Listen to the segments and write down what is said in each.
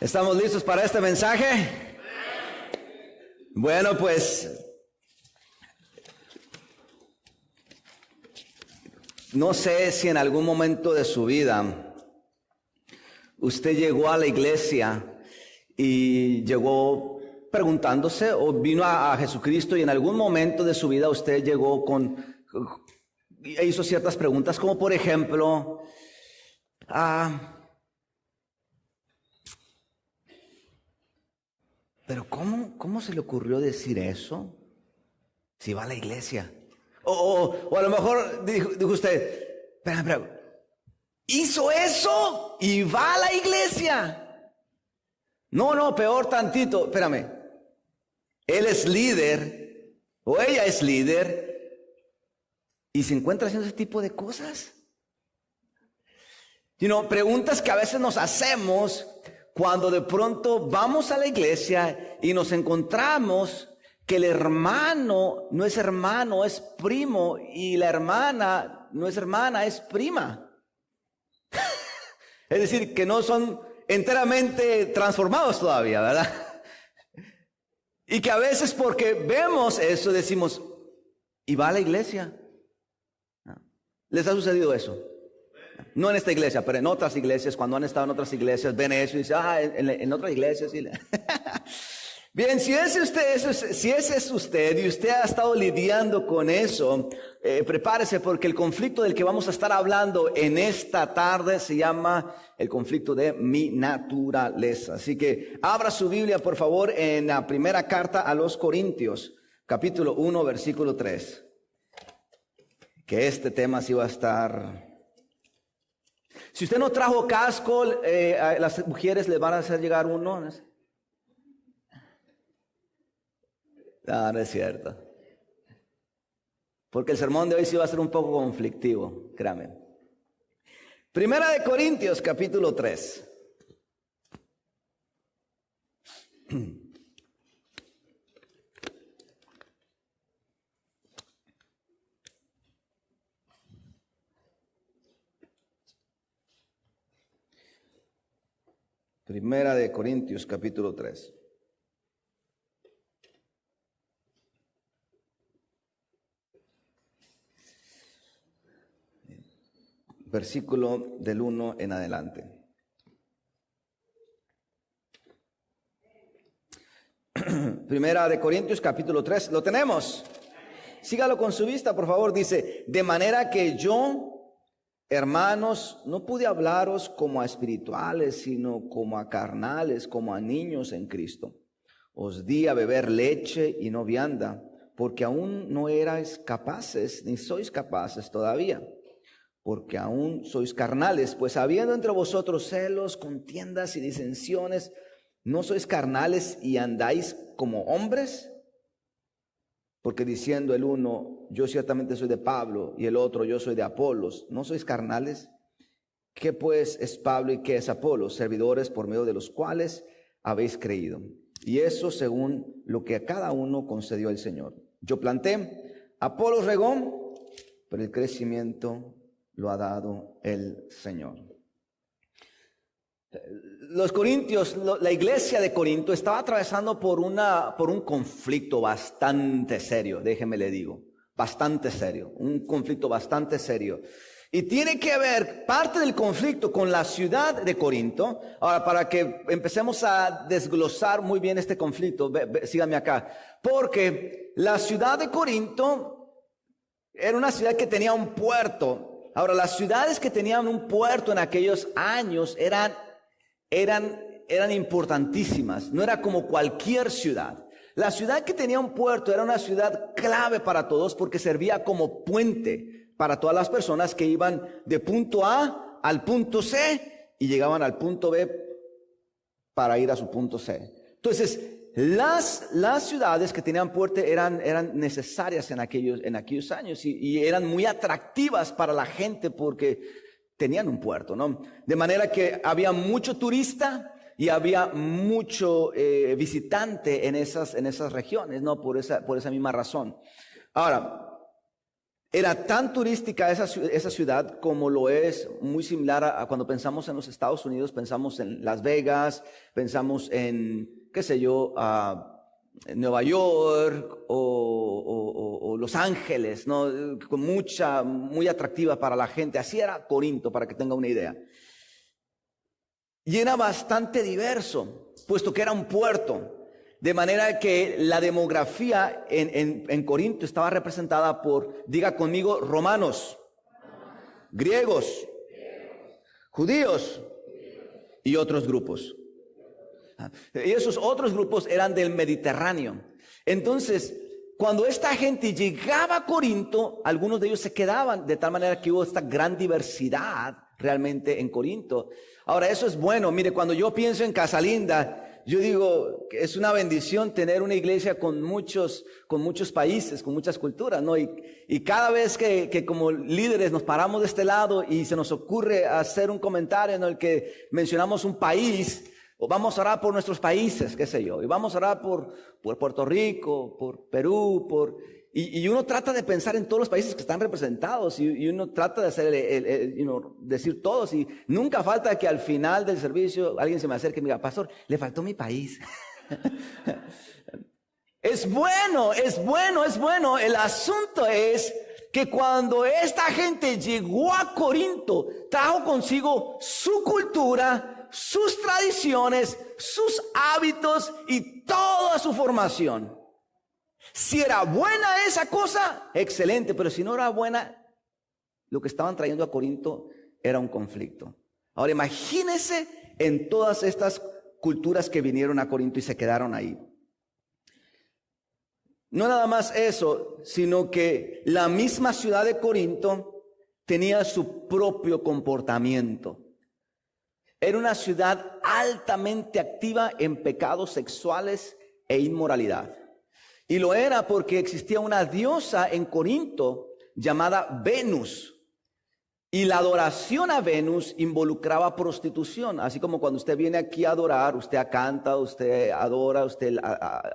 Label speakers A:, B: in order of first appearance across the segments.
A: ¿Estamos listos para este mensaje? Bueno, pues no sé si en algún momento de su vida usted llegó a la iglesia y llegó preguntándose o vino a Jesucristo y en algún momento de su vida usted llegó hizo ciertas preguntas, como por ejemplo, pero ¿cómo se le ocurrió decir eso si va a la iglesia? O a lo mejor dijo usted, espera, hizo eso y va a la iglesia. No, peor tantito, espérame. Él es líder o ella es líder y se encuentra haciendo ese tipo de cosas. Preguntas que a veces nos hacemos cuando de pronto vamos a la iglesia y nos encontramos que el hermano no es hermano, es primo, y la hermana no es hermana, es prima. Es decir, que no son enteramente transformados todavía, ¿verdad? Y que a veces porque vemos eso decimos, ¿y va a la iglesia? ¿Les ha sucedido eso? No en esta iglesia, pero en otras iglesias, cuando han estado en otras iglesias, ven eso y dicen, en otras iglesias. Sí. Bien, si ese es usted y usted ha estado lidiando con eso, prepárese porque el conflicto del que vamos a estar hablando en esta tarde se llama el conflicto de mi naturaleza. Así que abra su Biblia, por favor, en la primera carta a los Corintios, capítulo 1, versículo 3. Que este tema sí va a estar... Si usted no trajo casco, a las mujeres le van a hacer llegar uno. No es cierto. Porque el sermón de hoy sí va a ser un poco conflictivo, créame. Primera de Corintios, capítulo 3. Primera de Corintios, capítulo 3. Versículo del 1 en adelante. Primera de Corintios, capítulo 3. ¿Lo tenemos? Sígalo con su vista, por favor. Dice, de manera que yo... Hermanos, no pude hablaros como a espirituales, sino como a carnales, como a niños en Cristo. Os di a beber leche y no vianda, porque aún no erais capaces, ni sois capaces todavía, porque aún sois carnales. Pues habiendo entre vosotros celos, contiendas y disensiones, ¿no sois carnales y andáis como hombres? Porque diciendo el uno, yo ciertamente soy de Pablo, y el otro, yo soy de Apolos, ¿no sois carnales? ¿Qué pues es Pablo y qué es Apolos? Servidores por medio de los cuales habéis creído. Y eso según lo que a cada uno concedió el Señor. Yo planté, Apolos regó, pero el crecimiento lo ha dado el Señor. Los corintios, la iglesia de Corinto estaba atravesando por un conflicto bastante serio, déjeme le digo, bastante serio, un conflicto bastante serio. Y tiene que ver parte del conflicto con la ciudad de Corinto. Ahora, para que empecemos a desglosar muy bien este conflicto, síganme acá, porque la ciudad de Corinto era una ciudad que tenía un puerto. Ahora, las ciudades que tenían un puerto en aquellos años eran importantísimas, no era como cualquier ciudad. La ciudad que tenía un puerto era una ciudad clave para todos porque servía como puente para todas las personas que iban de punto A al punto C y llegaban al punto B para ir a su punto C. Entonces, las ciudades que tenían puerto eran necesarias en aquellos años y eran muy atractivas para la gente porque tenían un puerto, ¿no? De manera que había mucho turista y había mucho visitante en esas regiones, ¿no? Por esa misma razón. Ahora, Era tan turística esa ciudad como lo es muy similar a cuando pensamos en los Estados Unidos, pensamos en Las Vegas, pensamos en, qué sé yo, en Nueva York o Los Ángeles, ¿no? Muy atractiva para la gente. Así era Corinto, para que tenga una idea. Y era bastante diverso, puesto que era un puerto. De manera que la demografía en Corinto estaba representada por, diga conmigo, romanos, griegos, judíos y otros grupos. Y esos otros grupos eran del Mediterráneo. Entonces, cuando esta gente llegaba a Corinto, algunos de ellos se quedaban, de tal manera que hubo esta gran diversidad realmente en Corinto. Ahora, eso es bueno. Mire, cuando yo pienso en Casalinda, yo digo que es una bendición tener una iglesia con muchos países, con muchas culturas, ¿no? Y cada vez que como líderes nos paramos de este lado y se nos ocurre hacer un comentario en el que mencionamos un país, o vamos a orar por nuestros países, qué sé yo, y vamos a orar por Puerto Rico, por Perú, y uno trata de pensar en todos los países que están representados, y uno trata de hacer decir todos, y nunca falta que al final del servicio alguien se me acerque y me diga, pastor, le faltó mi país. Es bueno. El asunto es que cuando esta gente llegó a Corinto, trajo consigo su cultura, sus tradiciones, sus hábitos y toda su formación. Si era buena esa cosa, excelente, pero si no era buena, lo que estaban trayendo a Corinto era un conflicto. Ahora imagínense en todas estas culturas que vinieron a Corinto y se quedaron ahí. No nada más eso, sino que la misma ciudad de Corinto tenía su propio comportamiento. Era una ciudad altamente activa en pecados sexuales e inmoralidad. Y lo era porque existía una diosa en Corinto llamada Venus. Y la adoración a Venus involucraba prostitución. Así como cuando usted viene aquí a adorar, usted canta, usted adora, usted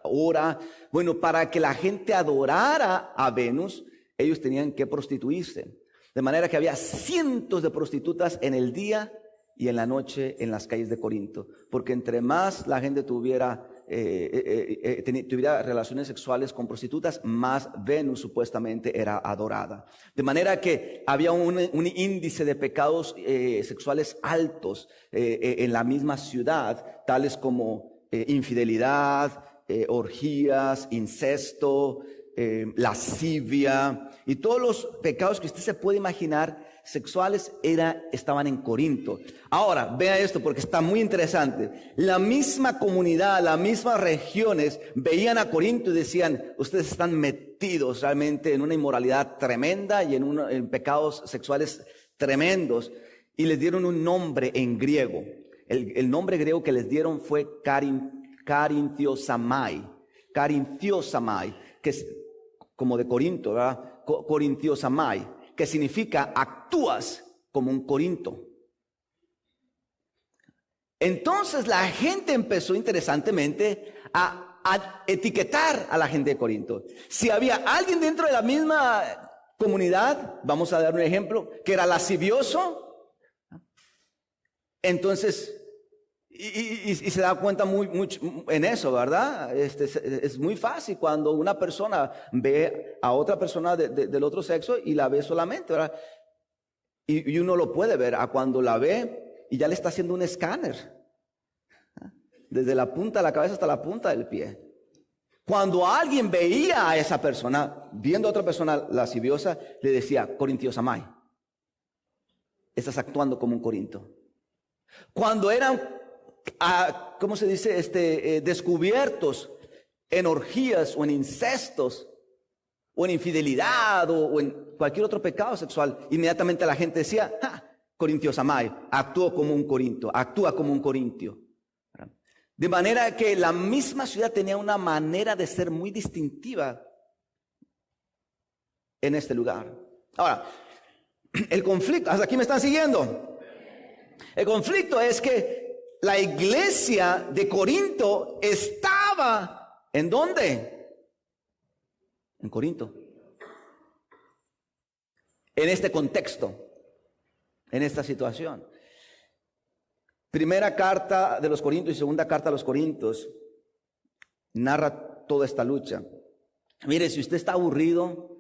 A: ora. Bueno, para que la gente adorara a Venus, ellos tenían que prostituirse. De manera que había cientos de prostitutas en el día y en la noche en las calles de Corinto, porque entre más la gente tuviera relaciones sexuales con prostitutas, más Venus supuestamente era adorada. De manera que había un índice de pecados sexuales altos en la misma ciudad, tales como infidelidad, orgías, incesto, lascivia y todos los pecados que usted se puede imaginar sexuales estaban en Corinto. Ahora, vea esto porque está muy interesante. La misma comunidad, las mismas regiones veían a Corinto y decían, ustedes están metidos realmente en una inmoralidad tremenda y en pecados sexuales tremendos. Y les dieron un nombre en griego. El nombre griego que les dieron fue Carintiosamai, que es como de Corinto, ¿verdad? Corintiosamai, que significa actúas como un Corinto. Entonces la gente empezó interesantemente a etiquetar a la gente de Corinto. Si había alguien dentro de la misma comunidad, vamos a dar un ejemplo, que era lascivioso, entonces y se da cuenta mucho en eso, ¿verdad? Es muy fácil cuando una persona ve a otra persona del otro sexo y la ve solamente, ¿verdad? Y uno lo puede ver a cuando la ve y ya le está haciendo un escáner, desde la punta de la cabeza hasta la punta del pie. Cuando alguien veía a esa persona, viendo a otra persona lasciviosa, le decía, Corintiosamai, estás actuando como un Corinto. Cuando eran ¿cómo se dice? Descubiertos en orgías o en incestos o en infidelidad o en cualquier otro pecado sexual, inmediatamente la gente decía, Corintiosamai, actúa como un Corintio. De manera que la misma ciudad tenía una manera de ser muy distintiva en este lugar. Ahora, el conflicto, hasta aquí me están siguiendo. El conflicto es que la iglesia de Corinto estaba, ¿en dónde? En Corinto. en este contexto, en esta situación. Primera carta de los Corintios y segunda carta a los Corintios narra toda esta lucha. Mire, si usted está aburrido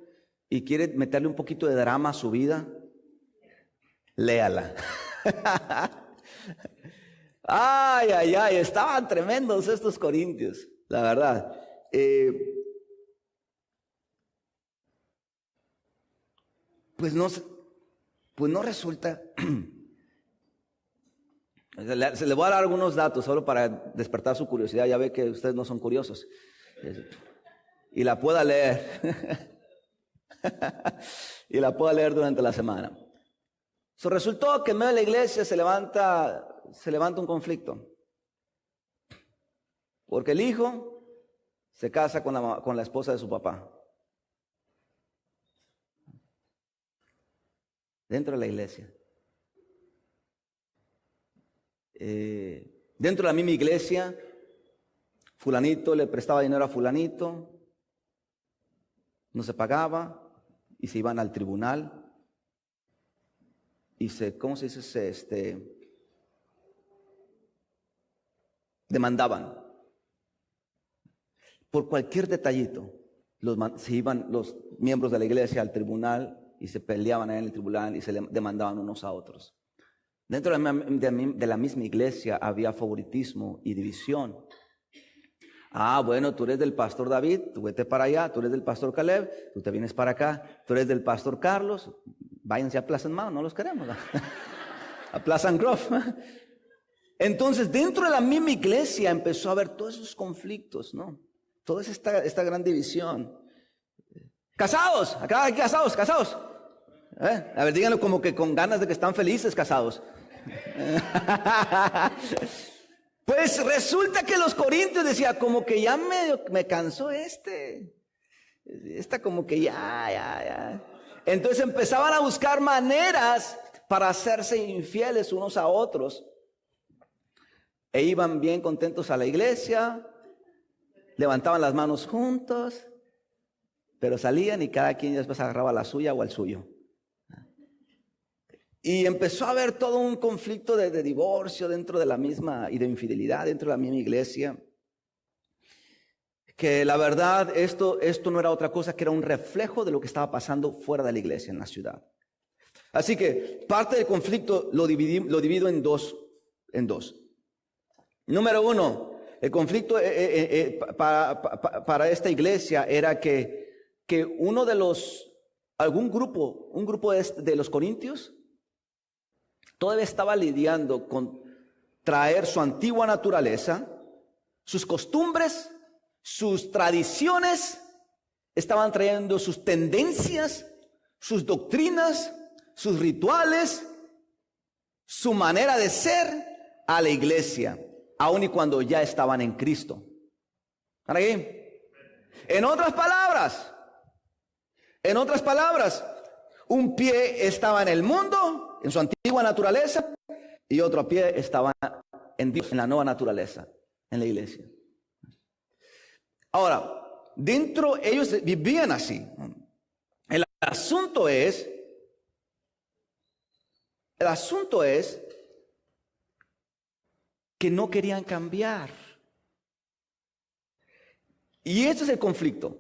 A: y quiere meterle un poquito de drama a su vida, léala. Ay, estaban tremendos estos Corintios, la verdad. Pues no resulta. Se le voy a dar algunos datos solo para despertar su curiosidad. Ya ve que ustedes no son curiosos. Y la pueda leer. Y la pueda leer durante la semana. Resultó que en medio de la iglesia se levanta un conflicto. Porque el hijo se casa con la esposa de su papá. Dentro de la iglesia. Dentro de la misma iglesia, fulanito le prestaba dinero a fulanito, no se pagaba y se iban al tribunal y ¿cómo se dice? Demandaban. Por cualquier detallito, se iban los miembros de la iglesia al tribunal y se peleaban ahí en el tribunal y se demandaban unos a otros. Dentro de la misma iglesia había favoritismo y división. Bueno, tú eres del pastor David, tú vete para allá. Tú eres del pastor Caleb, tú te vienes para acá. Tú eres del pastor Carlos, váyanse a Plaza Mao, no los queremos. A Plaza Grove. Entonces, dentro de la misma iglesia empezó a haber todos esos conflictos, ¿no? Toda esta gran división. Casados, acá hay casados. A ver, díganlo como que con ganas de que están felices casados. Pues resulta que los corintios decían como que ya me cansó esta como que ya. Entonces empezaban a buscar maneras para hacerse infieles unos a otros. E iban bien contentos a la iglesia, levantaban las manos juntos, pero salían y cada quien después agarraba la suya o el suyo. Y empezó a haber todo un conflicto de divorcio dentro de la misma, y de infidelidad dentro de la misma iglesia. Que la verdad, esto no era otra cosa que era un reflejo de lo que estaba pasando fuera de la iglesia, en la ciudad. Así que parte del conflicto lo divido en dos. Número uno, el conflicto para esta iglesia era que un grupo de los corintios todavía estaba lidiando con traer su antigua naturaleza, sus costumbres, sus tradiciones, estaban trayendo sus tendencias, sus doctrinas, sus rituales, su manera de ser a la iglesia, aun y cuando ya estaban en Cristo. ¿Están aquí? En otras palabras, un pie estaba en el mundo, en su antigua naturaleza, y otro pie estaba en Dios, en la nueva naturaleza, en la iglesia. Ahora, dentro ellos vivían así. El asunto es que no querían cambiar. Y ese es el conflicto.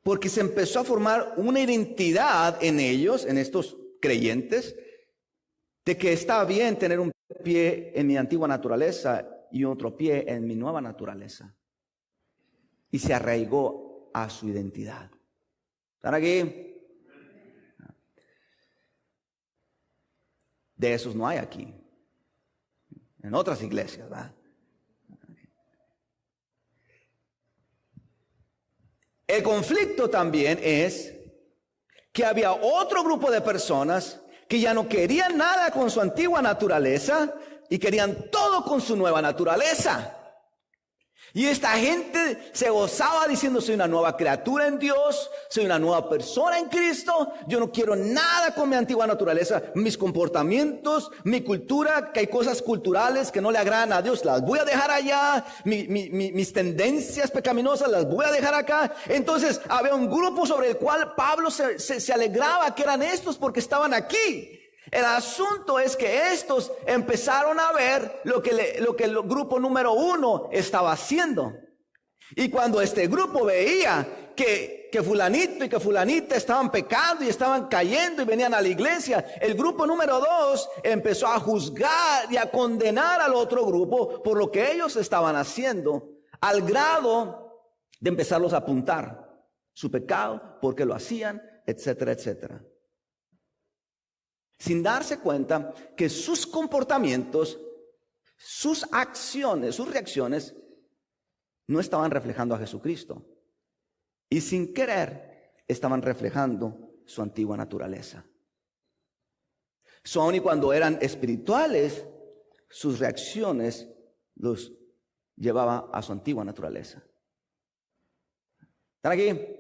A: Porque se empezó a formar una identidad en ellos, en estos creyentes, de que está bien tener un pie en mi antigua naturaleza y otro pie en mi nueva naturaleza. Y se arraigó a su identidad. ¿Están aquí? De esos no hay aquí. En otras iglesias, ¿verdad? El conflicto también es que había otro grupo de personas que ya no querían nada con su antigua naturaleza y querían todo con su nueva naturaleza. Y esta gente se gozaba diciendo: soy una nueva criatura en Dios, soy una nueva persona en Cristo, yo no quiero nada con mi antigua naturaleza, mis comportamientos, mi cultura, que hay cosas culturales que no le agradan a Dios, las voy a dejar allá, mis tendencias pecaminosas las voy a dejar acá. Entonces había un grupo sobre el cual Pablo se alegraba que eran estos porque estaban aquí. El asunto es que estos empezaron a ver lo que el grupo número 1 estaba haciendo. Y cuando este grupo veía que fulanito y que fulanita estaban pecando y estaban cayendo y venían a la iglesia, el grupo número 2 empezó a juzgar y a condenar al otro grupo por lo que ellos estaban haciendo, al grado de empezarlos a apuntar su pecado, por qué lo hacían, etcétera, etcétera. Sin darse cuenta que sus comportamientos, sus acciones, sus reacciones no estaban reflejando a Jesucristo. Y sin querer estaban reflejando su antigua naturaleza. Aun y cuando eran espirituales, sus reacciones los llevaba a su antigua naturaleza. ¿Están aquí?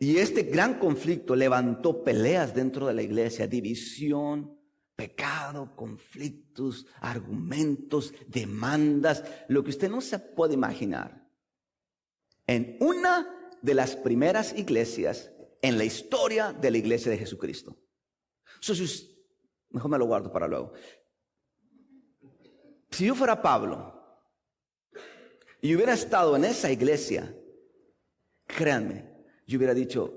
A: Y este gran conflicto levantó peleas dentro de la iglesia, división, pecado, conflictos, argumentos, demandas, lo que usted no se puede imaginar. En una de las primeras iglesias en la historia de la iglesia de Jesucristo. Mejor me lo guardo para luego. Si yo fuera Pablo y hubiera estado en esa iglesia, créanme, yo hubiera dicho: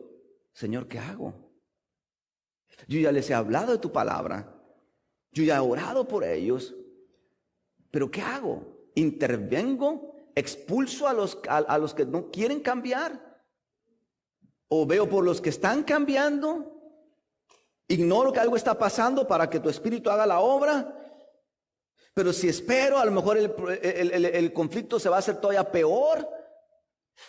A: Señor, ¿qué hago? Yo ya les he hablado de tu palabra, yo ya he orado por ellos, pero ¿qué hago? ¿Intervengo? ¿Expulso a los que no quieren cambiar? ¿O veo por los que están cambiando? ¿Ignoro que algo está pasando para que tu espíritu haga la obra? Pero si espero, a lo mejor el conflicto se va a hacer todavía peor.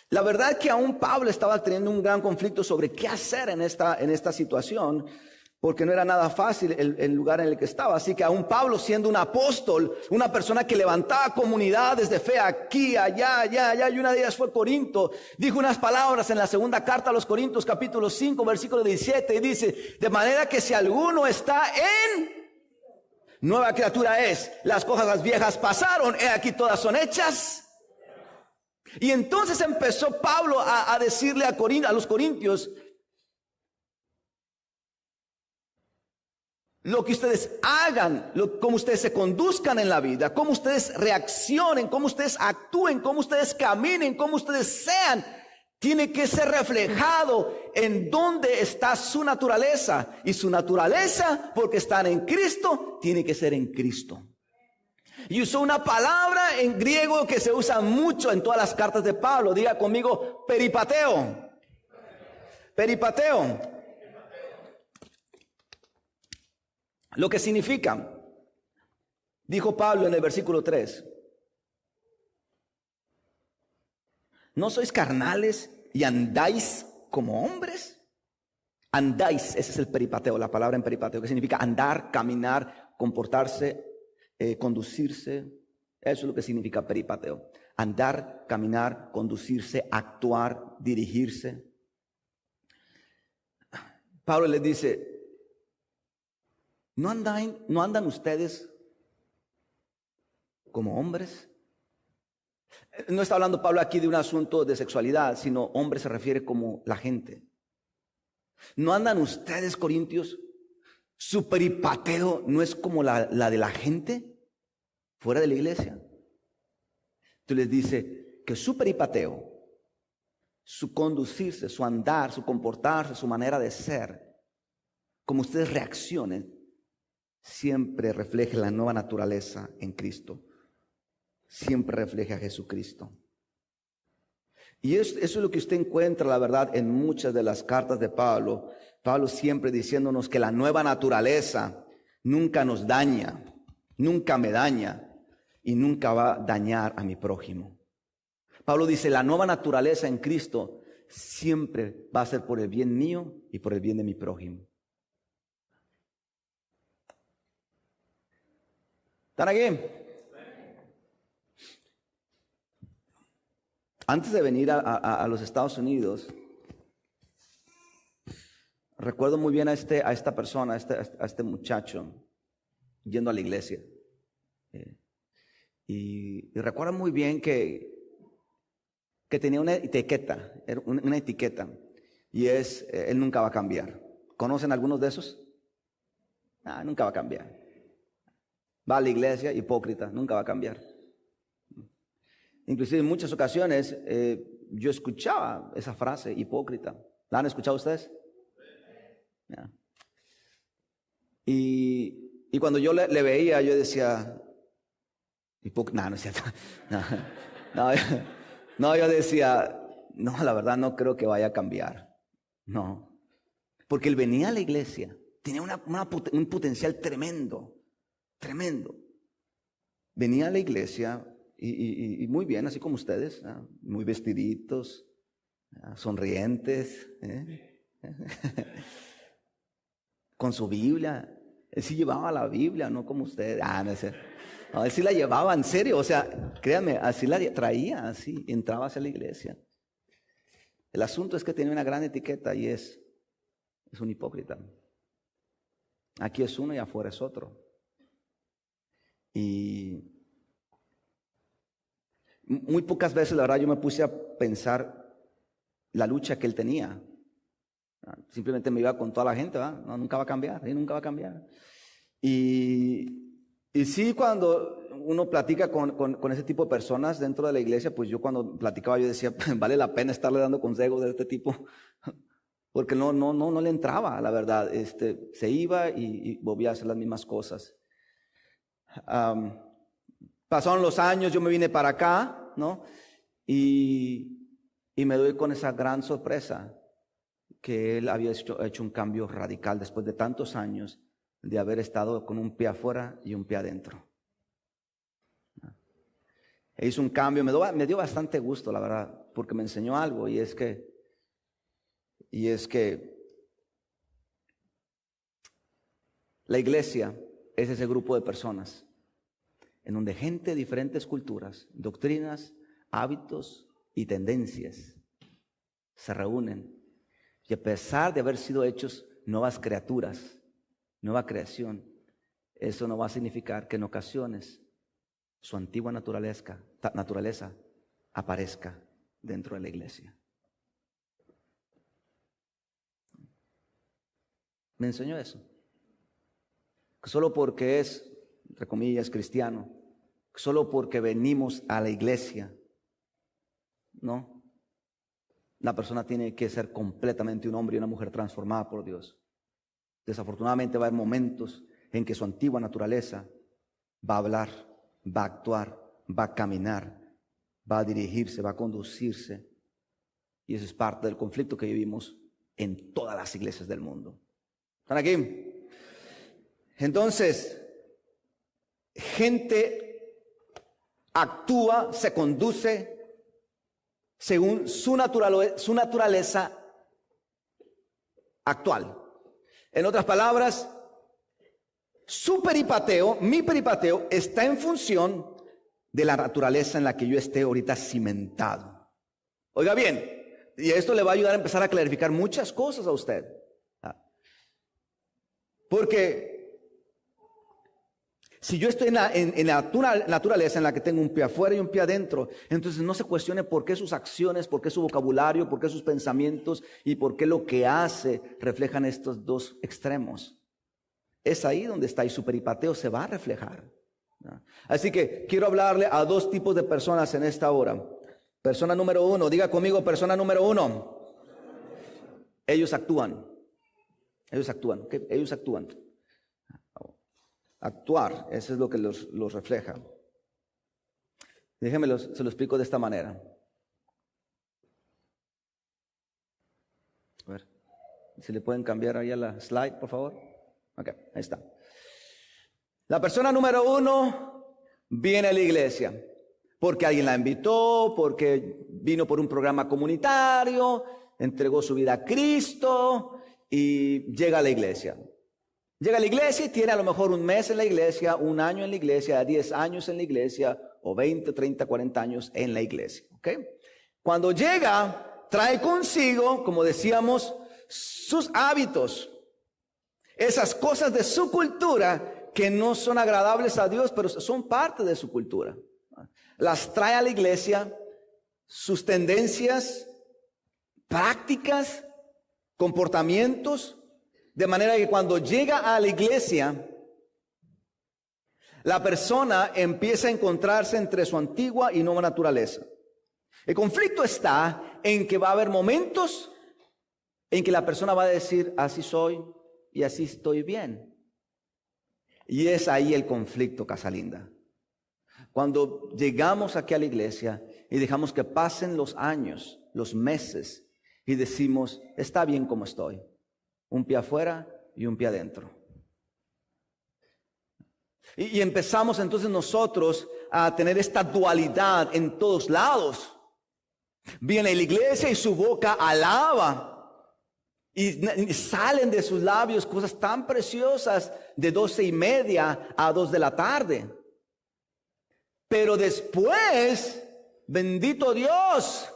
A: La verdad es que aún Pablo estaba teniendo un gran conflicto sobre qué hacer en esta situación, porque no era nada fácil el lugar en el que estaba. Así que aún Pablo, siendo un apóstol, una persona que levantaba comunidades de fe aquí, allá, y una de ellas fue Corinto, dijo unas palabras en la segunda carta a los Corintios, capítulo 5, versículo 17, y dice: de manera que si alguno está en nueva criatura es, las cosas viejas pasaron, he aquí todas son hechas. Y entonces empezó Pablo a decirle a los corintios: lo que ustedes hagan, cómo ustedes se conduzcan en la vida, cómo ustedes reaccionen, cómo ustedes actúen, cómo ustedes caminen, cómo ustedes sean, tiene que ser reflejado en dónde está su naturaleza. Y su naturaleza, porque están en Cristo, tiene que ser en Cristo. Y usó una palabra en griego que se usa mucho en todas las cartas de Pablo. Diga conmigo: peripateo. Peripateo. Lo que significa, dijo Pablo en el versículo 3: ¿no sois carnales y andáis como hombres? Andáis, ese es el peripateo, la palabra en peripateo, que significa andar, caminar, comportarse, conducirse. Eso es lo que significa peripateo: andar, caminar, conducirse, actuar, dirigirse. Pablo les dice: ¿no andan ustedes como hombres? No está hablando Pablo aquí de un asunto de sexualidad, sino hombre se refiere como la gente. ¿No andan ustedes, corintios? ¿Su peripateo no es como la de la gente fuera de la iglesia? Entonces les dice que su peripateo, su conducirse, su andar, su comportarse, su manera de ser, como ustedes reaccionen, siempre refleje la nueva naturaleza en Cristo. Siempre refleja a Jesucristo. Y eso es lo que usted encuentra, la verdad, en muchas de las cartas de Pablo. Pablo siempre diciéndonos que la nueva naturaleza nunca nos daña, nunca me daña y nunca va a dañar a mi prójimo. Pablo dice: la nueva naturaleza en Cristo siempre va a ser por el bien mío y por el bien de mi prójimo. ¿Están aquí? Antes de venir a los Estados Unidos, recuerdo muy bien a esta persona, a este muchacho, yendo a la iglesia. Y recuerdo muy bien que tenía una etiqueta, y es, él nunca va a cambiar. ¿Conocen algunos de esos? Nunca va a cambiar. Va a la iglesia, hipócrita, nunca va a cambiar. Inclusive en muchas ocasiones yo escuchaba esa frase, hipócrita. ¿La han escuchado ustedes? Yeah. Y cuando yo le veía, yo decía, hipócrita, no es cierto. No, yo decía, no, la verdad no creo que vaya a cambiar. No, porque él venía a la iglesia, tenía un potencial tremendo. Venía a la iglesia y muy bien, así como ustedes, muy vestiditos, sonrientes, con su Biblia. Él sí llevaba la Biblia, no como ustedes. No, él sí la llevaba en serio, o sea, créanme, así la traía, así, entraba hacia la iglesia. El asunto es que tenía una gran etiqueta y es un hipócrita. Aquí es uno y afuera es otro. Y muy pocas veces, la verdad, yo me puse a pensar la lucha que él tenía. Simplemente me iba con toda la gente, ¿verdad? No, nunca va a cambiar, él nunca va a cambiar. Y sí, cuando uno platica con ese tipo de personas dentro de la iglesia, pues yo cuando platicaba yo decía, vale la pena estarle dando consejos de este tipo, porque no le entraba, la verdad. Se iba y volvía a hacer las mismas cosas. Pasaron los años, yo me vine para acá, ¿no? Y me doy con esa gran sorpresa que él había hecho un cambio radical después de tantos años de haber estado con un pie afuera y un pie adentro. E hizo un cambio, me dio bastante gusto, la verdad, porque me enseñó algo, y es que la iglesia es ese grupo de personas en donde gente de diferentes culturas, doctrinas, hábitos y tendencias se reúnen, y a pesar de haber sido hechos nuevas criaturas, nueva creación, eso no va a significar que en ocasiones su antigua naturaleza aparezca dentro de la iglesia. Me enseñó eso. Que solo porque es, entre comillas, cristiano, solo porque venimos a la iglesia, no. La persona tiene que ser completamente un hombre y una mujer transformada por Dios. Desafortunadamente va a haber momentos en que su antigua naturaleza va a hablar, va a actuar, va a caminar, va a dirigirse, va a conducirse. Y eso es parte del conflicto que vivimos en todas las iglesias del mundo. ¿Están aquí? Entonces, gente actúa, se conduce según su naturaleza actual. En otras palabras, mi peripateo está en función de la naturaleza en la que yo esté ahorita cimentado. Oiga bien, y esto le va a ayudar a empezar a clarificar muchas cosas a usted. Porque si yo estoy en la naturaleza en la que tengo un pie afuera y un pie adentro, entonces no se cuestione por qué sus acciones, por qué su vocabulario, por qué sus pensamientos y por qué lo que hace reflejan estos dos extremos. Es ahí donde está, y su peripateo se va a reflejar. Así que quiero hablarle a dos tipos de personas en esta hora. Persona número uno, diga conmigo, persona número uno. Ellos actúan. ¿Okay? Ellos actúan. Actuar, eso es lo que los refleja. Déjenme se lo explico de esta manera. A ver, si le pueden cambiar ahí a la slide, por favor. Ok, ahí está. La persona número uno viene a la iglesia porque alguien la invitó, porque vino por un programa comunitario, entregó su vida a Cristo y llega a la iglesia. Llega a la iglesia y tiene a lo mejor un mes en la iglesia, un año en la iglesia, 10 años en la iglesia, o 20, 30, 40 años en la iglesia. ¿Ok? Cuando llega, trae consigo, como decíamos, sus hábitos, esas cosas de su cultura que no son agradables a Dios, pero son parte de su cultura. Las trae a la iglesia, sus tendencias, prácticas, comportamientos, de manera que cuando llega a la iglesia, la persona empieza a encontrarse entre su antigua y nueva naturaleza. El conflicto está en que va a haber momentos en que la persona va a decir, así soy y así estoy bien. Y es ahí el conflicto, casa linda. Cuando llegamos aquí a la iglesia y dejamos que pasen los años, los meses, y decimos, está bien como estoy. Un pie afuera y un pie adentro. Y empezamos entonces nosotros a tener esta dualidad en todos lados. Viene la iglesia y su boca alaba. Y salen de sus labios cosas tan preciosas de 12:30 a 2 de la tarde. Pero después, bendito Dios,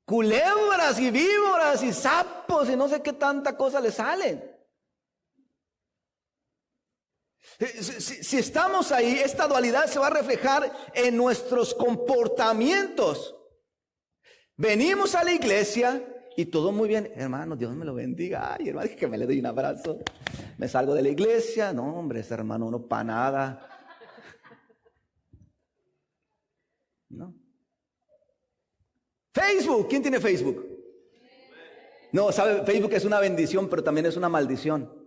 A: culebras y víboras y sapos y no sé qué tanta cosa le salen. Si estamos ahí, esta dualidad se va a reflejar en nuestros comportamientos. Venimos a la iglesia y todo muy bien. Hermano, Dios me lo bendiga. Ay, hermano, que me le doy un abrazo. Me salgo de la iglesia. No, hombre, ese hermano no para nada. No. Facebook, ¿quién tiene Facebook? No, sabe, Facebook es una bendición, pero también es una maldición.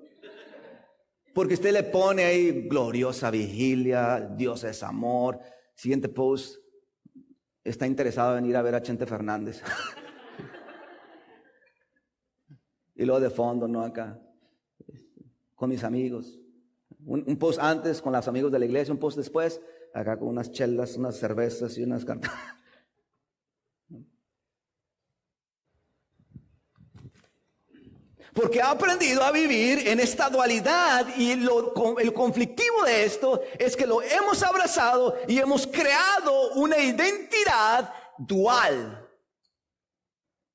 A: Porque usted le pone ahí gloriosa vigilia, Dios es amor. Siguiente post, está interesado en ir a ver a Chente Fernández. Y luego de fondo, ¿no? Acá, con mis amigos. Un post antes con los amigos de la iglesia, un post después, acá con unas chelas, unas cervezas y unas cartas. Porque ha aprendido a vivir en esta dualidad y el conflictivo de esto es que lo hemos abrazado y hemos creado una identidad dual.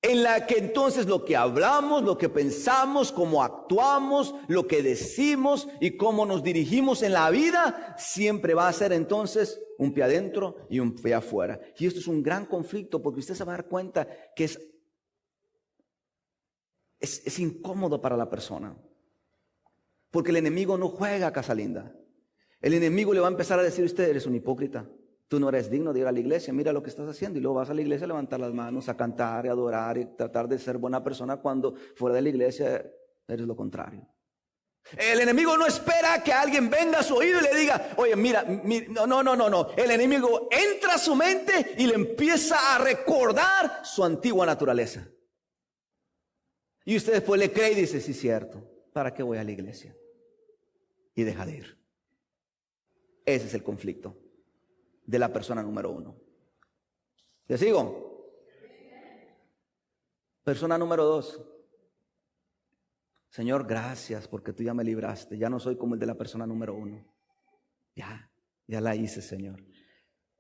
A: En la que entonces lo que hablamos, lo que pensamos, cómo actuamos, lo que decimos y cómo nos dirigimos en la vida, siempre va a ser entonces un pie adentro y un pie afuera. Y esto es un gran conflicto porque usted se va a dar cuenta que es incómodo para la persona. Porque el enemigo no juega a casa linda. El enemigo le va a empezar a decir a usted, eres un hipócrita. Tú no eres digno de ir a la iglesia, mira lo que estás haciendo. Y luego vas a la iglesia a levantar las manos, a cantar, a adorar y tratar de ser buena persona cuando fuera de la iglesia eres lo contrario. El enemigo no espera que alguien venga a su oído y le diga, oye, mira, no. El enemigo entra a su mente y le empieza a recordar su antigua naturaleza. Y usted después le cree y dice, sí, cierto, ¿para qué voy a la iglesia? Y deja de ir. Ese es el conflicto de la persona número 1. ¿Le sigo? Persona número 2. Señor, gracias porque tú ya me libraste. Ya no soy como el de la persona número 1. Ya la hice, Señor.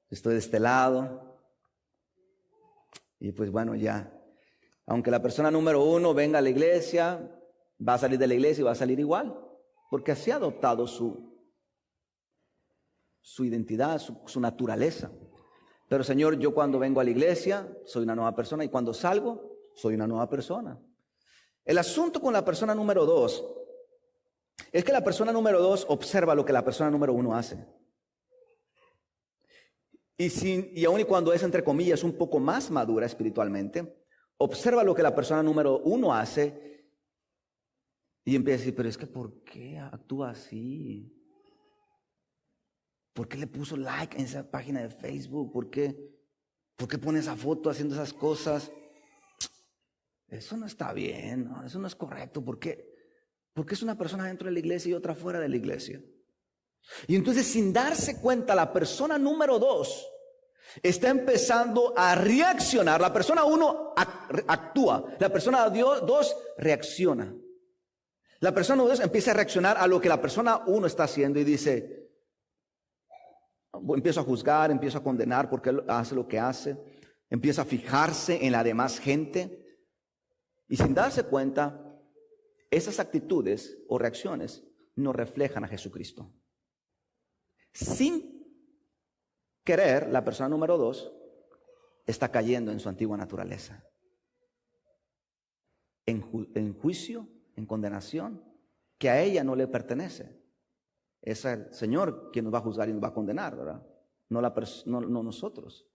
A: Estoy de este lado. Y pues bueno, ya. Aunque la persona número 1 venga a la iglesia, va a salir de la iglesia y va a salir igual. Porque así ha adoptado su identidad, su naturaleza. Pero Señor, yo cuando vengo a la iglesia, soy una nueva persona. Y cuando salgo, soy una nueva persona. El asunto con la persona número 2 es que la persona número 2 observa lo que la persona número 1 hace. Y aun y cuando es, entre comillas, un poco más madura espiritualmente, observa lo que la persona número 1 hace y empieza a decir, pero es que ¿por qué actúa así? ¿Por qué le puso like en esa página de Facebook? ¿Por qué pone esa foto haciendo esas cosas? Eso no está bien, ¿no? Eso no es correcto. ¿Por qué es una persona dentro de la iglesia y otra fuera de la iglesia? Y entonces, sin darse cuenta, la persona número 2 está empezando a reaccionar. La persona 1 actúa. La persona 2 reacciona. La persona 2 empieza a reaccionar a lo que la persona 1 está haciendo y dice, empiezo a juzgar, empiezo a condenar porque él hace lo que hace. empieza a fijarse en la demás gente y sin darse cuenta, esas actitudes o reacciones no reflejan a Jesucristo. Sin querer, la persona número 2 está cayendo en su antigua naturaleza. En juicio, en condenación, que a ella no le pertenece. Es el Señor quien nos va a juzgar y nos va a condenar, ¿verdad? No nosotros.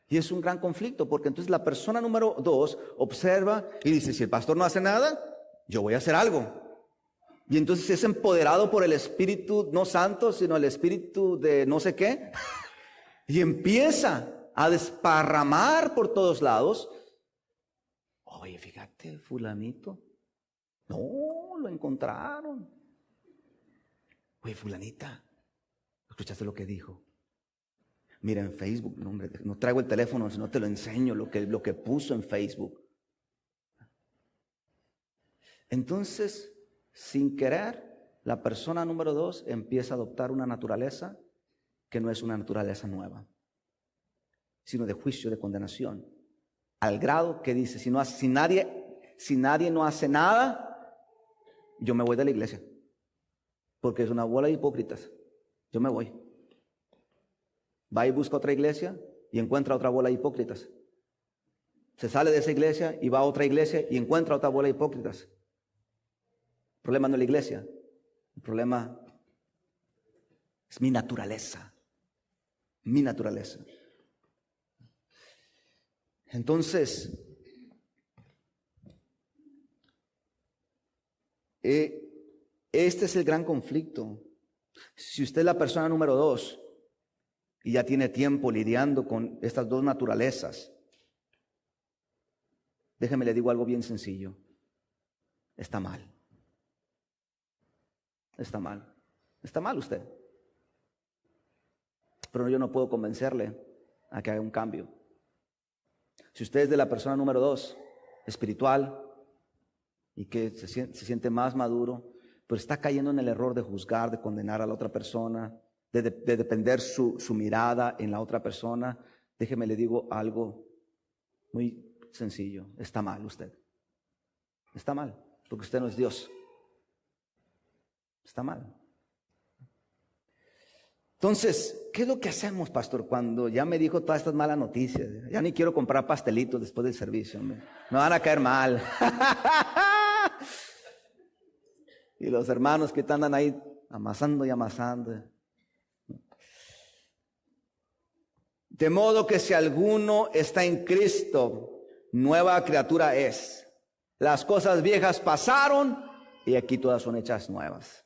A: Y es un gran conflicto, porque entonces la persona número 2 observa y dice, si el pastor no hace nada, yo voy a hacer algo. Y entonces es empoderado por el Espíritu, no santo, sino el Espíritu de no sé qué, y empieza a desparramar por todos lados. Oye, fíjate, fulanito, no, lo encontraron. Oye, fulanita, ¿escuchaste lo que dijo? Mira en Facebook, no, hombre, no traigo el teléfono, sino te lo enseño, lo que puso en Facebook. Entonces, sin querer, la persona número 2 empieza a adoptar una naturaleza que no es una naturaleza nueva, sino de juicio, de condenación. Al grado que dice, si nadie no hace nada, yo me voy de la iglesia. Porque es una bola de hipócritas. Yo me voy. Va y busca otra iglesia y encuentra otra bola de hipócritas. Se sale de esa iglesia y va a otra iglesia y encuentra otra bola de hipócritas. El problema no es la iglesia. El problema es mi naturaleza. Mi naturaleza. Entonces, este es el gran conflicto. Si usted es la persona número 2 y ya tiene tiempo lidiando con estas dos naturalezas, déjeme le digo algo bien sencillo. Está mal. Está mal. Está mal usted. Pero yo no puedo convencerle a que haga un cambio. Si usted es de la persona número 2, espiritual, y que se siente más maduro, pero está cayendo en el error de juzgar, de condenar a la otra persona, de depender su mirada en la otra persona, déjeme le digo algo muy sencillo. Está mal usted. Está mal, porque usted no es Dios. Está mal. Entonces, ¿qué es lo que hacemos, pastor, cuando ya me dijo todas estas malas noticias? Ya ni quiero comprar pastelitos después del servicio. Me van a caer mal. Y los hermanos que andan ahí amasando y amasando. De modo que si alguno está en Cristo, nueva criatura es. Las cosas viejas pasaron y aquí todas son hechas nuevas.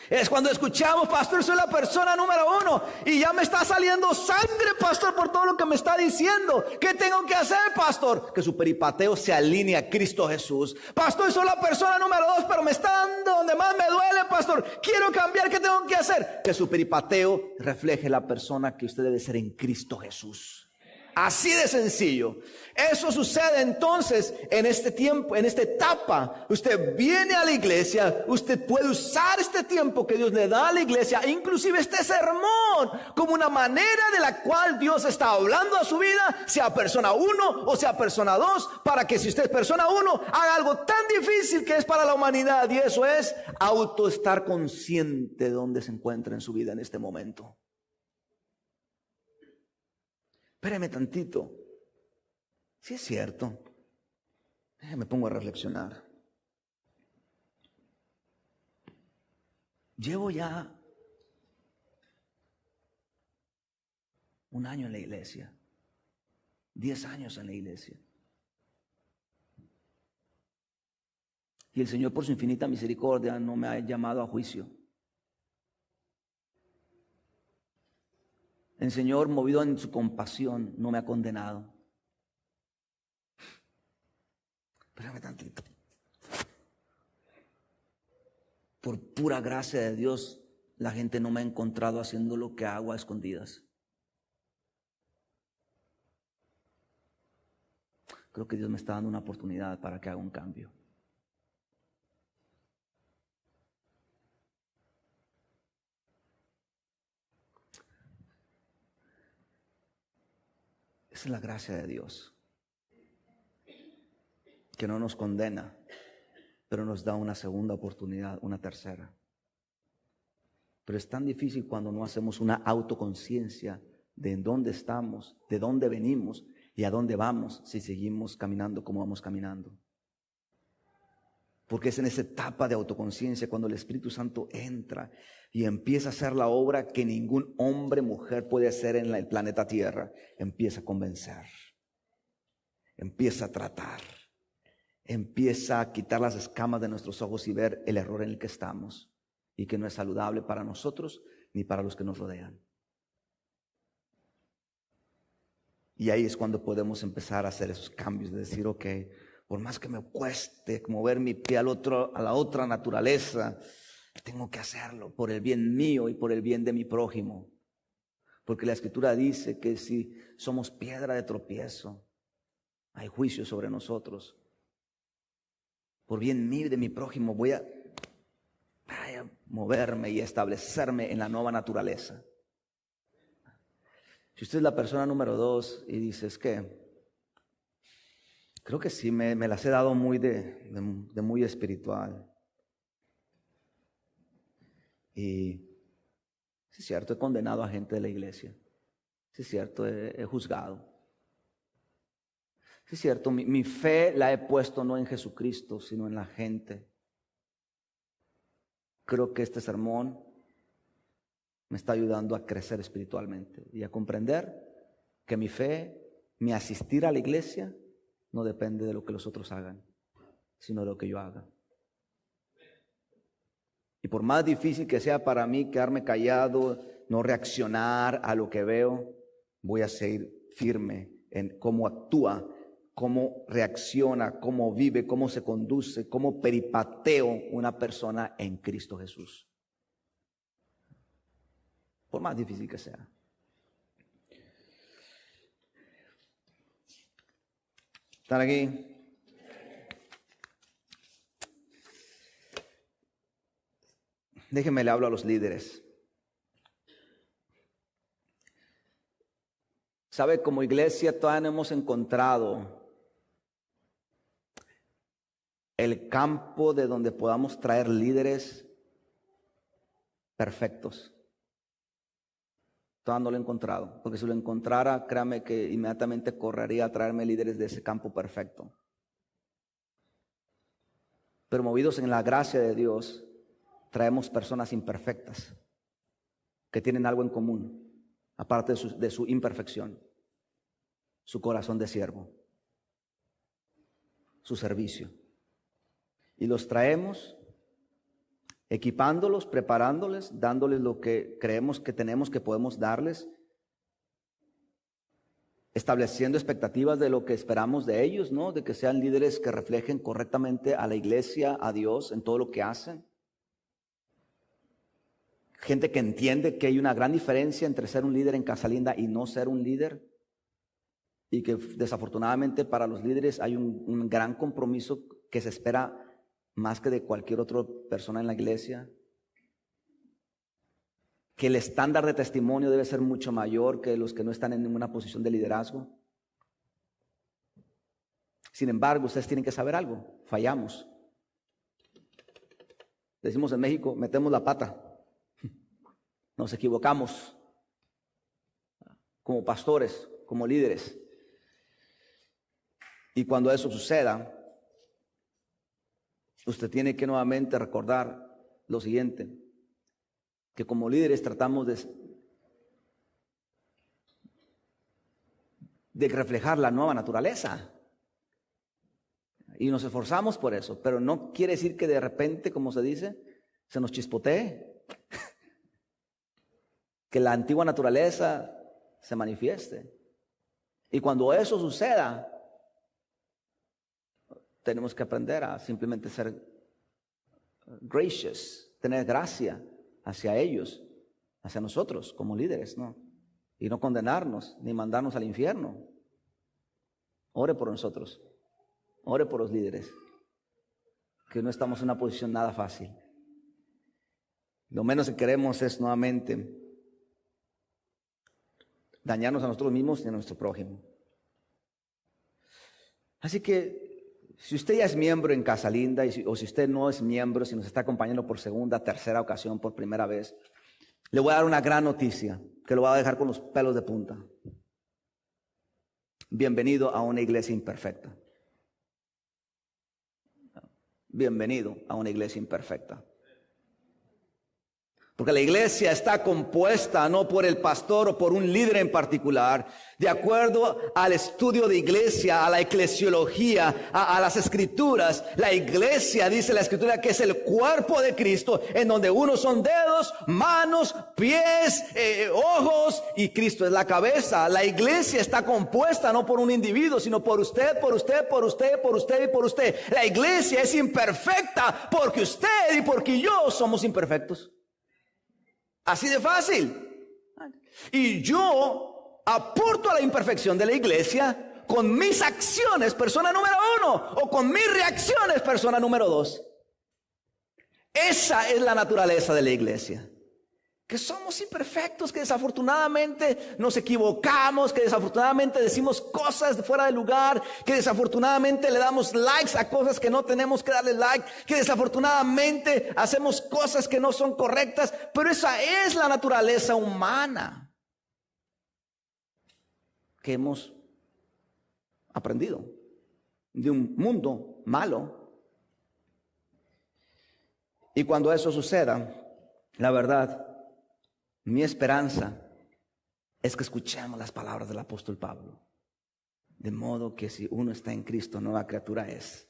A: Es cuando escuchamos, pastor, soy la persona número 1 y ya me está saliendo sangre, pastor, por todo lo que me está diciendo. ¿Qué tengo que hacer, pastor? Que su peripateo se alinee a Cristo Jesús. Pastor, soy la persona número 2, pero me está dando donde más me duele, pastor. Quiero cambiar, ¿qué tengo que hacer? Que su peripateo refleje la persona que usted debe ser en Cristo Jesús. Así de sencillo. Eso sucede entonces en este tiempo, en esta etapa. Usted viene a la iglesia, usted puede usar este tiempo que Dios le da a la iglesia, inclusive este sermón, como una manera de la cual Dios está hablando a su vida, sea persona 1 o sea persona 2, para que si usted es persona 1, haga algo tan difícil que es para la humanidad, y eso es estar consciente de dónde se encuentra en su vida en este momento. Espérame tantito. Sí es cierto. Me pongo a reflexionar. Llevo ya 1 año en la iglesia. 10 años en la iglesia. Y el Señor, por su infinita misericordia, no me ha llamado a juicio. El Señor, movido en su compasión, no me ha condenado. Espérame tantito. Por pura gracia de Dios, la gente no me ha encontrado haciendo lo que hago a escondidas. Creo que Dios me está dando una oportunidad para que haga un cambio. Esa es la gracia de Dios, que no nos condena, pero nos da una segunda oportunidad, una tercera. Pero es tan difícil cuando no hacemos una autoconciencia de en dónde estamos, de dónde venimos y a dónde vamos si seguimos caminando como vamos caminando. Porque es en esa etapa de autoconciencia cuando el Espíritu Santo entra y empieza a hacer la obra que ningún hombre, mujer puede hacer en el planeta Tierra. Empieza a convencer, empieza a tratar, empieza a quitar las escamas de nuestros ojos y ver el error en el que estamos y que no es saludable para nosotros ni para los que nos rodean. Y ahí es cuando podemos empezar a hacer esos cambios, de decir, ok, por más que me cueste mover mi pie a la otra naturaleza, tengo que hacerlo por el bien mío y por el bien de mi prójimo. Porque la Escritura dice que si somos piedra de tropiezo, hay juicio sobre nosotros. Por bien mío y de mi prójimo voy a moverme y establecerme en la nueva naturaleza. Si usted es la persona número 2 y dices que creo que sí, me las he dado muy de muy espiritual. Y sí es cierto, he condenado a gente de la iglesia. Sí es cierto, he juzgado. Sí es cierto, mi fe la he puesto no en Jesucristo, sino en la gente. Creo que este sermón me está ayudando a crecer espiritualmente y a comprender que mi fe, mi asistir a la iglesia, no depende de lo que los otros hagan, sino de lo que yo haga. Y por más difícil que sea para mí quedarme callado, no reaccionar a lo que veo, voy a seguir firme en cómo actúa, cómo reacciona, cómo vive, cómo se conduce, cómo peripateo una persona en Cristo Jesús. Por más difícil que sea. ¿Están aquí? Déjenme le hablo a los líderes. ¿Sabe? Como iglesia todavía no hemos encontrado el campo de donde podamos traer líderes perfectos. Todavía no lo he encontrado, porque si lo encontrara, créame que inmediatamente correría a traerme líderes de ese campo perfecto. Pero movidos en la gracia de Dios, traemos personas imperfectas que tienen algo en común, aparte de su imperfección, su corazón de siervo, su servicio. Y los traemos equipándolos, preparándoles, dándoles lo que creemos que tenemos, que podemos darles, estableciendo expectativas de lo que esperamos de ellos, ¿no? De que sean líderes que reflejen correctamente a la iglesia, a Dios en todo lo que hacen. Gente que entiende que hay una gran diferencia entre ser un líder en Casa Linda y no ser un líder. Y que desafortunadamente para los líderes hay un gran compromiso que se espera más que de cualquier otra persona en la iglesia. Que el estándar de testimonio debe ser mucho mayor que los que no están en ninguna posición de liderazgo. Sin embargo, ustedes tienen que saber algo, fallamos. Decimos en México, metemos la pata. Nos equivocamos como pastores, como líderes. Y cuando eso suceda, usted tiene que nuevamente recordar lo siguiente, que como líderes tratamos de reflejar la nueva naturaleza. Y nos esforzamos por eso, pero no quiere decir que de repente, como se dice, se nos chispotee. Que la antigua naturaleza se manifieste. Y cuando eso suceda, tenemos que aprender a simplemente ser gracious, tener gracia hacia ellos, hacia nosotros como líderes, ¿no? Y no condenarnos ni mandarnos al infierno. Ore por nosotros, ore por los líderes, que no estamos en una posición nada fácil. Lo menos que queremos es nuevamente dañarnos a nosotros mismos y a nuestro prójimo. Así que si usted ya es miembro en Casa Linda o si usted no es miembro, si nos está acompañando por segunda, tercera ocasión, por primera vez, le voy a dar una gran noticia que lo va a dejar con los pelos de punta. Bienvenido a una iglesia imperfecta. Bienvenido a una iglesia imperfecta. Porque la iglesia está compuesta no por el pastor o por un líder en particular. De acuerdo al estudio de iglesia, a la eclesiología, a las escrituras, la iglesia, dice la escritura, que es el cuerpo de Cristo, en donde uno son dedos, manos, pies, ojos, y Cristo es la cabeza. La iglesia está compuesta no por un individuo, sino por usted, por usted, por usted, por usted y por usted. La iglesia es imperfecta porque usted y porque yo somos imperfectos. Así de fácil. Y yo aporto a la imperfección de la iglesia con mis acciones, persona número 1, o con mis reacciones, persona número 2. Esa es la naturaleza de la iglesia. Que somos imperfectos, que desafortunadamente nos equivocamos, que desafortunadamente decimos cosas de fuera de lugar, que desafortunadamente le damos likes a cosas que no tenemos que darle like, que desafortunadamente hacemos cosas que no son correctas, pero esa es la naturaleza humana que hemos aprendido de un mundo malo. Y cuando eso suceda, la verdad, mi esperanza es que escuchemos las palabras del apóstol Pablo. De modo que si uno está en Cristo, nueva criatura es.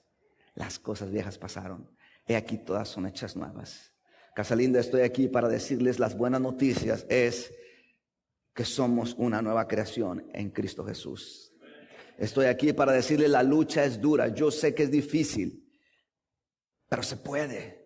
A: Las cosas viejas pasaron. He aquí todas son hechas nuevas. Casa Linda, estoy aquí para decirles las buenas noticias. Es que somos una nueva creación en Cristo Jesús. Estoy aquí para decirles la lucha es dura. Yo sé que es difícil, pero se puede.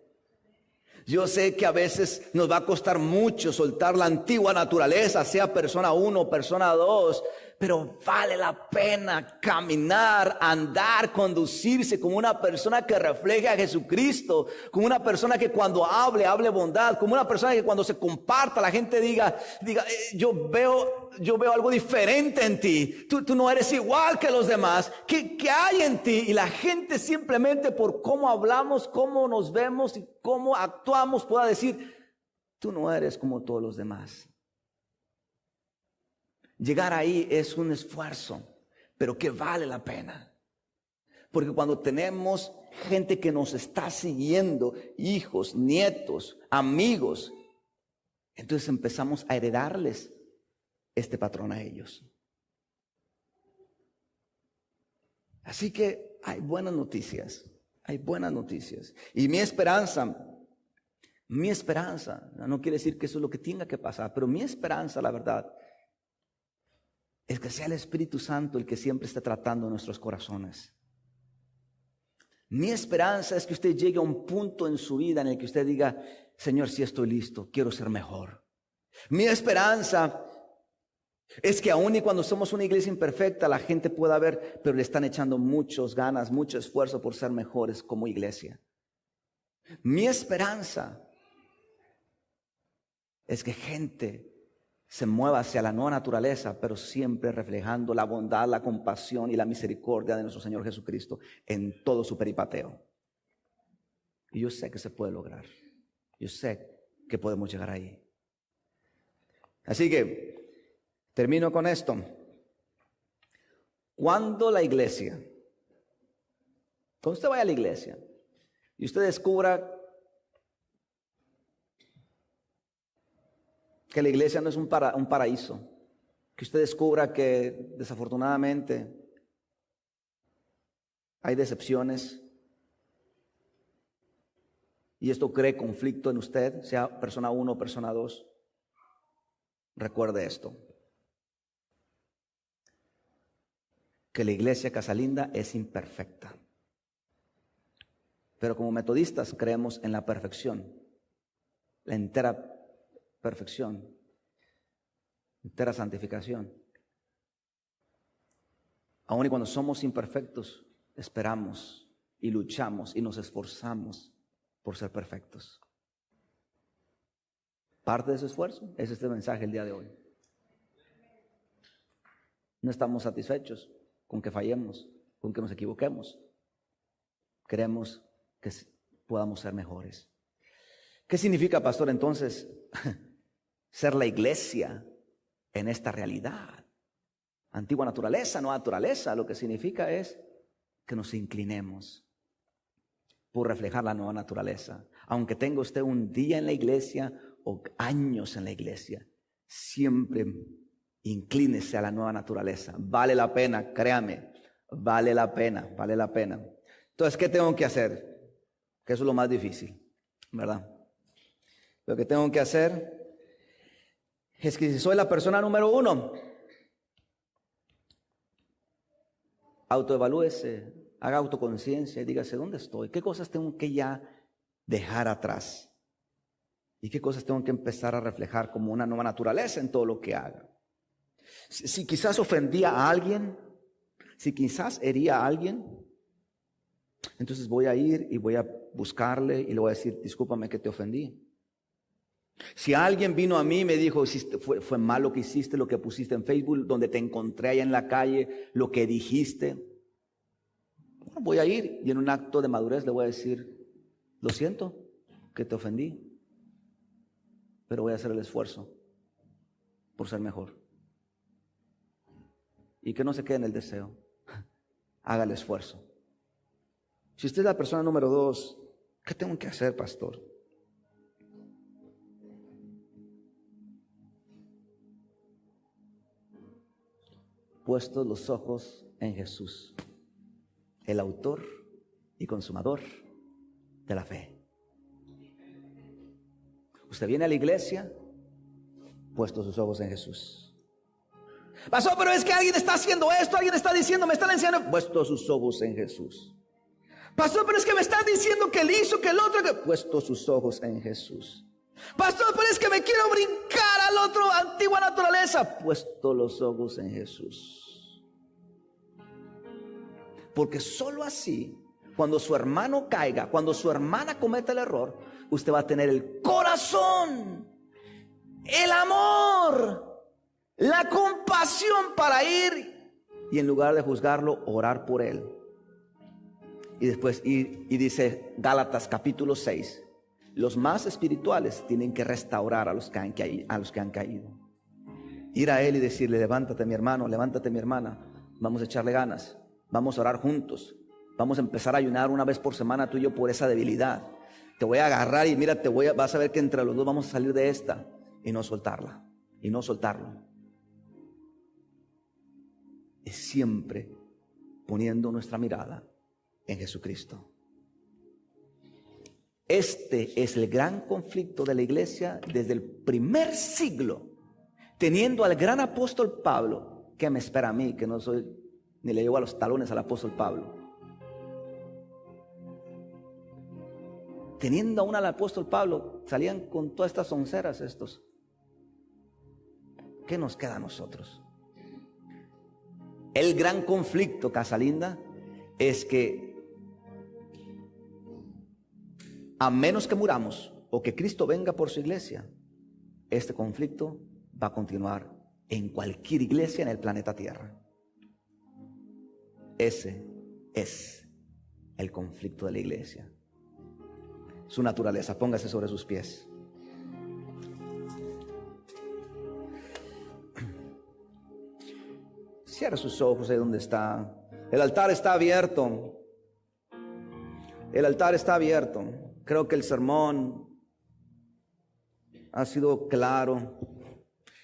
A: Yo sé que a veces nos va a costar mucho soltar la antigua naturaleza, sea persona 1 o persona 2, pero vale la pena caminar, andar, conducirse como una persona que refleje a Jesucristo, como una persona que cuando hable bondad, como una persona que cuando se comparta la gente diga, yo veo algo diferente en ti, tú no eres igual que los demás, ¿qué hay en ti? Y la gente simplemente por cómo hablamos, cómo nos vemos y cómo actuamos pueda decir, tú no eres como todos los demás. Llegar ahí es un esfuerzo, pero que vale la pena. Porque cuando tenemos gente que nos está siguiendo, hijos, nietos, amigos, entonces empezamos a heredarles este patrón a ellos. Así que hay buenas noticias, Y mi esperanza, no quiere decir que eso es lo que tenga que pasar, pero mi esperanza, la verdad, es que sea el Espíritu Santo el que siempre esté tratando nuestros corazones. Mi esperanza es que usted llegue a un punto en su vida en el que usted diga, Señor, si estoy listo, quiero ser mejor. Mi esperanza es que aun y cuando somos una iglesia imperfecta, la gente pueda ver, pero le están echando muchas ganas, mucho esfuerzo por ser mejores como iglesia. Mi esperanza es que gente se mueva hacia la nueva naturaleza, pero siempre reflejando la bondad, la compasión y la misericordia de nuestro Señor Jesucristo en todo su peripateo. Y yo sé que se puede lograr. Yo sé que podemos llegar ahí. Así que termino con esto. Cuando usted vaya a la iglesia y usted descubra que la iglesia no es un paraíso, que usted descubra que desafortunadamente hay decepciones y esto cree conflicto en usted, sea persona 1 o persona 2, recuerde esto, que la iglesia Casa Linda es imperfecta, pero como metodistas creemos en la perfección, la entera perfección, entera santificación. Aun y cuando somos imperfectos, esperamos y luchamos y nos esforzamos por ser perfectos. Parte de ese esfuerzo es este mensaje el día de hoy. No estamos satisfechos con que fallemos, con que nos equivoquemos. Queremos que podamos ser mejores. ¿Qué significa, pastor, entonces ser la iglesia en esta realidad? Antigua naturaleza, nueva naturaleza. Lo que significa es que nos inclinemos por reflejar la nueva naturaleza. Aunque tenga usted un día en la iglesia o años en la iglesia, siempre inclínese a la nueva naturaleza. Vale la pena, créame, vale la pena, vale la pena. Entonces, ¿qué tengo que hacer? Que eso es lo más difícil, ¿verdad? Lo que tengo que hacer es que si soy la persona número 1, autoevalúese, haga autoconciencia y dígase, ¿dónde estoy? ¿Qué cosas tengo que ya dejar atrás? ¿Y qué cosas tengo que empezar a reflejar como una nueva naturaleza en todo lo que haga? Si quizás ofendía a alguien, si quizás hería a alguien, entonces voy a ir y voy a buscarle y le voy a decir, discúlpame que te ofendí. Si alguien vino a mí y me dijo, fue mal lo que hiciste, lo que pusiste en Facebook, donde te encontré allá en la calle, lo que dijiste, bueno, voy a ir y en un acto de madurez le voy a decir, lo siento que te ofendí, pero voy a hacer el esfuerzo por ser mejor. Y que no se quede en el deseo, haga el esfuerzo. Si usted es la persona número 2, ¿qué tengo que hacer, pastor? Puestos los ojos en Jesús, el autor y consumador de la fe. Usted viene a la iglesia, puestos sus ojos en Jesús. Pastor, pero es que alguien está haciendo esto, alguien está diciendo, me están enseñando. Puestos sus ojos en Jesús. Pastor, pero es que me están diciendo que él hizo, que el otro, que... Puestos sus ojos en Jesús. Pastor, pero es que me quiero brincar al otro, antigua naturaleza. Puesto los ojos en Jesús. Porque solo así, cuando su hermano caiga, cuando su hermana cometa el error, usted va a tener el corazón, el amor, la compasión para ir y en lugar de juzgarlo, orar por él. Y después ir y dice Gálatas capítulo 6, los más espirituales tienen que restaurar a los que han caído. Ir a él y decirle, levántate mi hermano, levántate mi hermana, vamos a echarle ganas, vamos a orar juntos, vamos a empezar a ayunar una vez por semana tú y yo por esa debilidad. Te voy a agarrar y mira, vas a ver que entre los dos vamos a salir de esta y no soltarla, y no soltarlo. Es siempre poniendo nuestra mirada en Jesucristo. Este es el gran conflicto de la iglesia desde el primer siglo, teniendo al gran apóstol Pablo. ¿Qué me espera a mí, que no soy ni le llevo a los talones al apóstol Pablo? Teniendo aún al apóstol Pablo, salían con todas estas onceras estos. ¿Qué nos queda a nosotros? El gran conflicto, casa linda, es que a menos que muramos o que Cristo venga por su iglesia, este conflicto va a continuar en cualquier iglesia en el planeta Tierra. Ese es el conflicto de la iglesia. Su naturaleza. Póngase sobre sus pies. Cierra sus ojos ahí donde está. El altar está abierto. El altar está abierto. Creo que el sermón ha sido claro.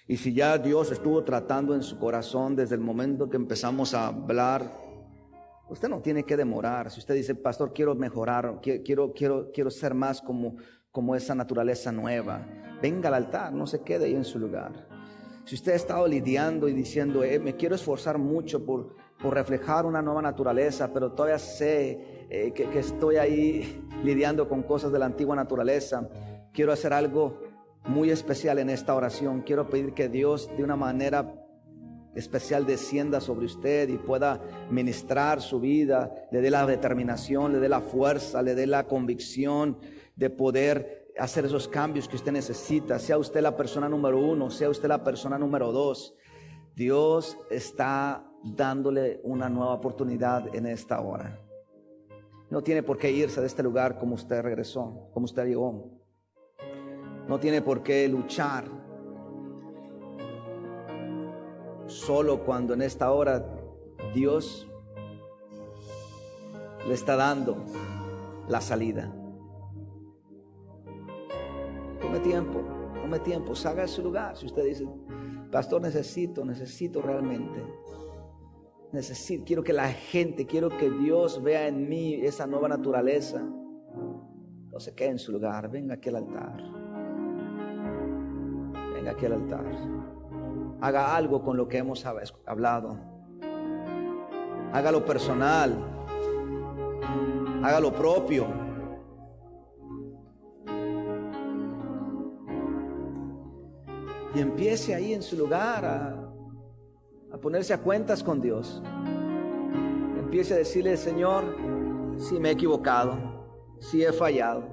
A: Y si ya Dios estuvo tratando en su corazón desde el momento que empezamos a hablar, usted no tiene que demorar. Si usted dice, pastor, quiero mejorar, quiero ser más como esa naturaleza nueva, venga al altar, no se quede ahí en su lugar. Si usted ha estado lidiando y diciendo, me quiero esforzar mucho por reflejar una nueva naturaleza, pero todavía sé que estoy ahí lidiando con cosas de la antigua naturaleza, quiero hacer algo muy especial en esta oración. Quiero pedir que Dios de una manera especial descienda sobre usted y pueda ministrar su vida, le dé la determinación, le dé la fuerza, le dé la convicción de poder hacer esos cambios que usted necesita. Sea usted la persona número 1, sea usted la persona número 2. Dios está dándole una nueva oportunidad en esta hora. No tiene por qué irse de este lugar como usted regresó, como usted llegó. No tiene por qué luchar solo cuando en esta hora Dios le está dando la salida. Tome tiempo, salga de su lugar. Si usted dice, pastor, necesito realmente. Quiero que la gente, quiero que Dios vea en mí esa nueva naturaleza. No se quede en su lugar, venga aquí al altar. Venga aquí al altar. Haga algo con lo que hemos hablado. Hágalo personal. Hágalo propio. Y empiece ahí en su lugar a ponerse a cuentas con Dios. Empiece a decirle, Señor, si me he equivocado, si he fallado.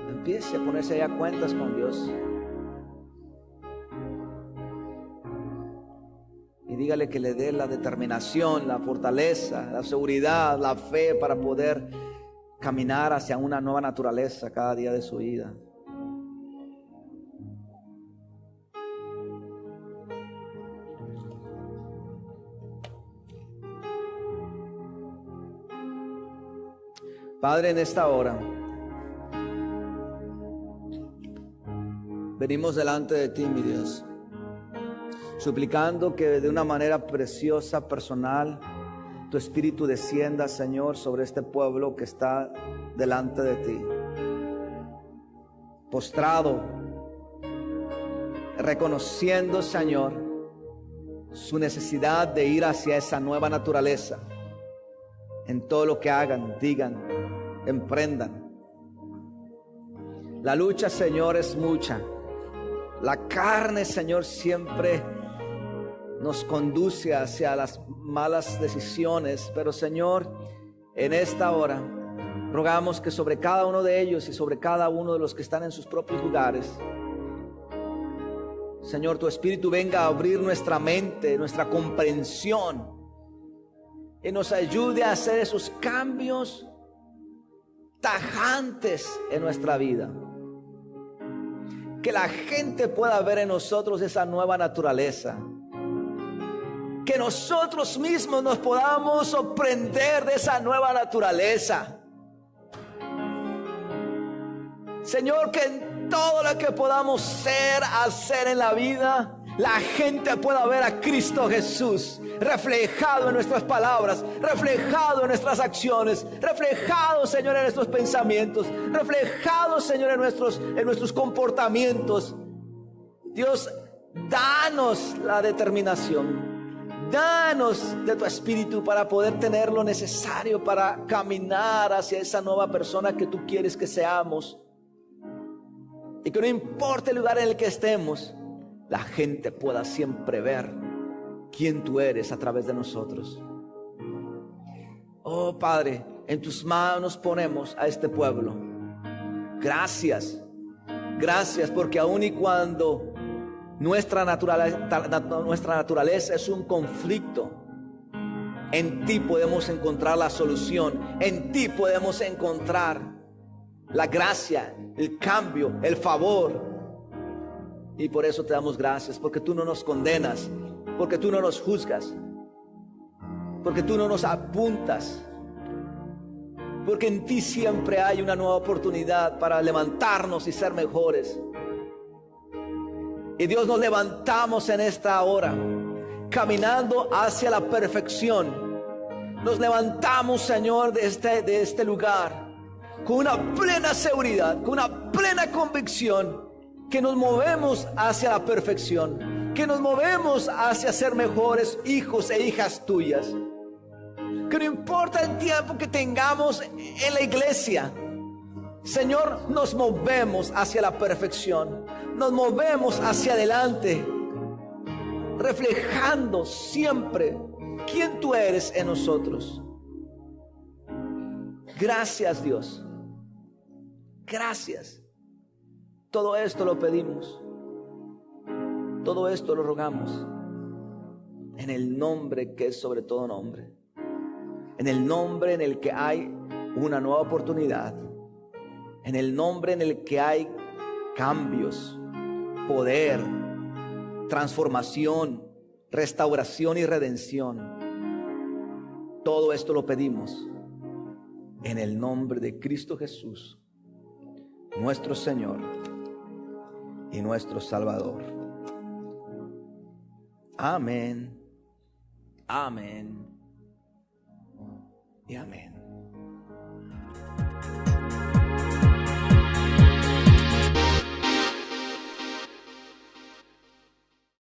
A: Empiece a ponerse ahí a cuentas con Dios. Y dígale que le dé la determinación, la fortaleza, la seguridad, la fe para poder caminar hacia una nueva naturaleza cada día de su vida. Padre, en esta hora venimos delante de ti, mi Dios, suplicando que de una manera preciosa, personal, tu Espíritu descienda, Señor, sobre este pueblo que está delante de ti, postrado, reconociendo, Señor, su necesidad de ir hacia esa nueva naturaleza en todo lo que hagan, digan, emprendan. La lucha, Señor, es mucha. La carne, Señor, siempre nos conduce hacia las malas decisiones, pero Señor, en esta hora rogamos que sobre cada uno de ellos y sobre cada uno de los que están en sus propios lugares, Señor, tu Espíritu venga a abrir nuestra mente, nuestra comprensión, y nos ayude a hacer esos cambios tajantes en nuestra vida. Que la gente pueda ver en nosotros esa nueva naturaleza. Que nosotros mismos nos podamos sorprender de esa nueva naturaleza. Señor, que en todo lo que podamos hacer en la vida, la gente pueda ver a Cristo Jesús reflejado en nuestras palabras, reflejado en nuestras acciones, reflejado, Señor, en nuestros pensamientos, reflejado, Señor, en nuestros comportamientos. Dios, danos la determinación, danos de tu Espíritu para poder tener lo necesario para caminar hacia esa nueva persona que tú quieres que seamos. Y que no importa el lugar en el que estemos, la gente pueda siempre ver quién tú eres a través de nosotros. Oh Padre, en tus manos ponemos a este pueblo. Gracias, gracias, porque aun y cuando nuestra naturaleza es un conflicto, en ti podemos encontrar la solución, en ti podemos encontrar la gracia, el cambio, el favor. Y por eso te damos gracias, porque tú no nos condenas, porque tú no nos juzgas, porque tú no nos apuntas, porque en ti siempre hay una nueva oportunidad para levantarnos y ser mejores. Y Dios, nos levantamos en esta hora, caminando hacia la perfección. Nos levantamos, Señor, de este lugar, con una plena seguridad, con una plena convicción, que nos movemos hacia la perfección, que nos movemos hacia ser mejores hijos e hijas tuyas. Que no importa el tiempo que tengamos en la iglesia, Señor, nos movemos hacia la perfección, nos movemos hacia adelante, reflejando siempre quién tú eres en nosotros. Gracias, Dios. Gracias. Todo esto lo pedimos. Todo esto lo rogamos en el nombre que es sobre todo nombre. En el nombre en el que hay una nueva oportunidad. En el nombre en el que hay cambios, poder, transformación, restauración y redención. Todo esto lo pedimos en el nombre de Cristo Jesús, nuestro Señor y nuestro Salvador. Amén, amén y amén.